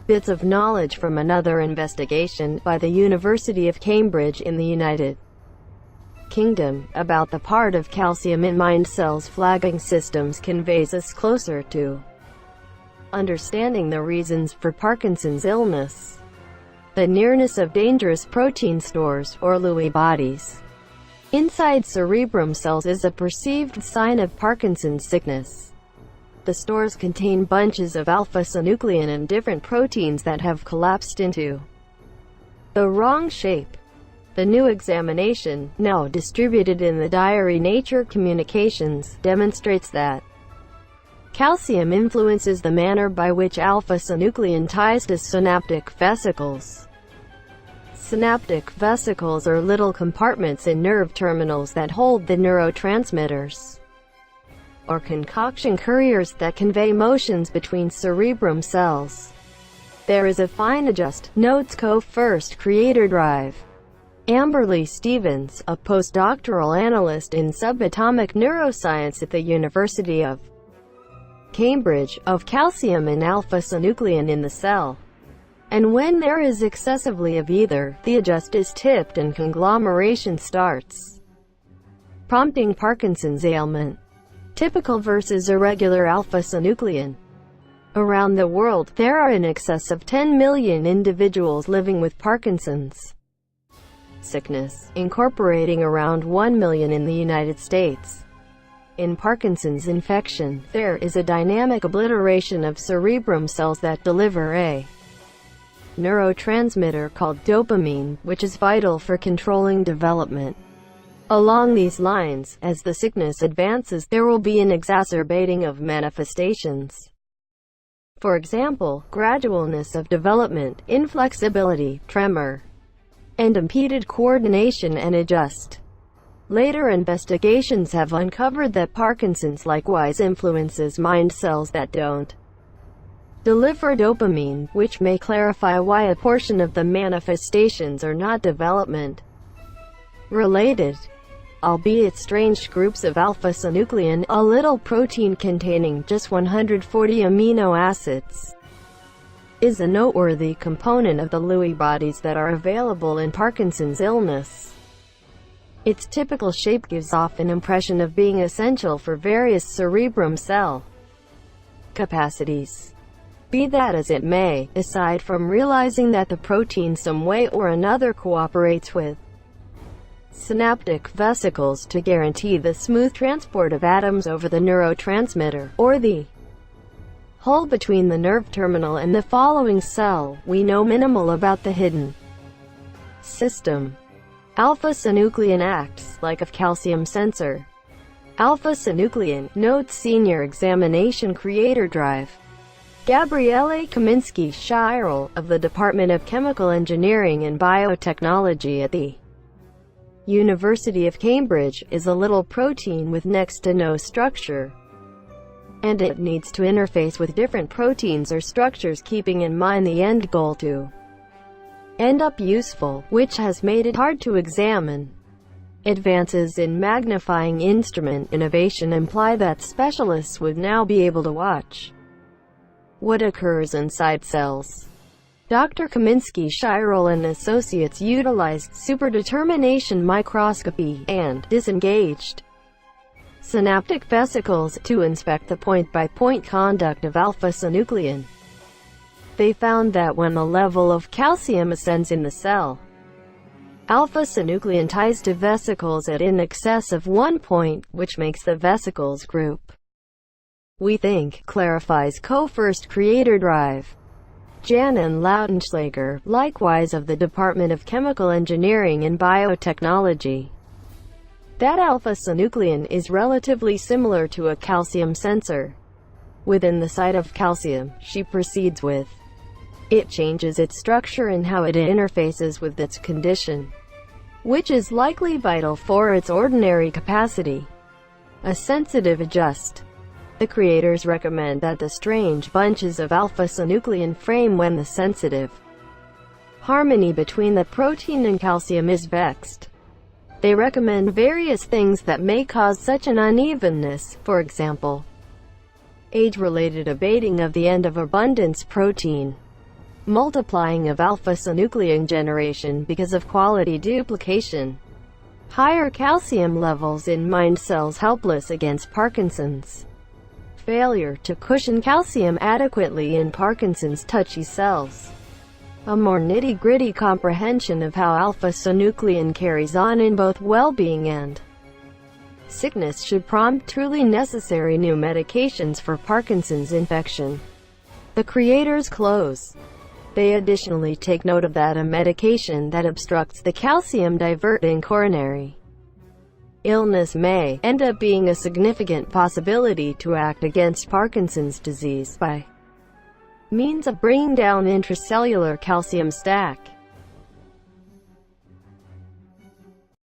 Bits of knowledge from another investigation by the University of Cambridge in the United Kingdom about the part of calcium in mind cells flagging systems conveys us closer to understanding the reasons for Parkinson's illness. The nearness of dangerous protein stores, or Lewy bodies, inside cerebrum cells is a perceived sign of Parkinson's sickness. The stores contain bunches of alpha-synuclein and different proteins that have collapsed into the wrong shape. The new examination, now distributed in the diary Nature Communications, demonstrates that calcium influences the manner by which alpha-synuclein ties to synaptic vesicles. Synaptic vesicles are little compartments in nerve terminals that hold the neurotransmitters, or concoction couriers that convey motions between cerebrum cells. There is a fine adjust, notes co-first creator drive. Amberly Stevens, a postdoctoral analyst in subatomic neuroscience at the University of Cambridge, of calcium and alpha-synuclein in the cell. And when there is excessively of either, the adjust is tipped and conglomeration starts, prompting Parkinson's ailment. Typical versus irregular alpha-synuclein. Around the world, there are in excess of 10 million individuals living with Parkinson's sickness, incorporating around 1 million in the United States. In Parkinson's infection, there is a dynamic obliteration of cerebrum cells that deliver a neurotransmitter called dopamine, which is vital for controlling development. Along these lines, as the sickness advances, there will be an exacerbating of manifestations. For example, gradualness of development, inflexibility, tremor, and impeded coordination and adjust. Later investigations have uncovered that Parkinson's likewise influences mind cells that don't deliver dopamine, which may clarify why a portion of the manifestations are not development related. Albeit strange groups of alpha-synuclein, a little protein containing just 140 amino acids, is a noteworthy component of the Lewy bodies that are available in Parkinson's illness. Its typical shape gives off an impression of being essential for various cerebrum cell capacities. Be that as it may, aside from realizing that the protein some way or another cooperates with synaptic vesicles to guarantee the smooth transport of atoms over the neurotransmitter, or the hole between the nerve terminal and the following cell, we know minimal about the hidden system. Alpha-synuclein acts like a calcium sensor. Alpha-synuclein, notes Senior Examination Creator Drive. Gabriele Kaminsky-Shirel, of the Department of Chemical Engineering and Biotechnology at the University of Cambridge, is a little protein with next to no structure, and it needs to interface with different proteins or structures, keeping in mind the end goal to end up useful, which has made it hard to examine. Advances in magnifying instrument innovation imply that specialists would now be able to watch what occurs inside cells. Dr. Kaminsky-Shirel and associates utilized superdetermination microscopy and disengaged synaptic vesicles to inspect the point-by-point conduct of alpha-synuclein. They found that when the level of calcium ascends in the cell, alpha-synuclein ties to vesicles at in excess of 1 point, which makes the vesicles group. We think, clarifies co-first creator drive. Jan and Lautenschlager, likewise of the Department of Chemical Engineering and Biotechnology, that alpha-synuclein is relatively similar to a calcium sensor. Within the site of calcium, she proceeds with, it changes its structure and how it interfaces with its condition, which is likely vital for its ordinary capacity. A sensitive adjust. The creators recommend that the strange bunches of alpha-synuclein frame when the sensitive harmony between the protein and calcium is vexed. They recommend various things that may cause such an unevenness, for example, age-related abating of the end of abundance protein, multiplying of alpha-synuclein generation because of quality duplication. Higher calcium levels in mind cells helpless against Parkinson's. Failure to cushion calcium adequately in Parkinson's touchy cells. A more nitty-gritty comprehension of how alpha-synuclein carries on in both well-being and sickness should prompt truly necessary new medications for Parkinson's infection. The creators close. They additionally take note of that a medication that obstructs the calcium divert in coronary illness may end up being a significant possibility to act against Parkinson's disease by means of bringing down intracellular calcium stack.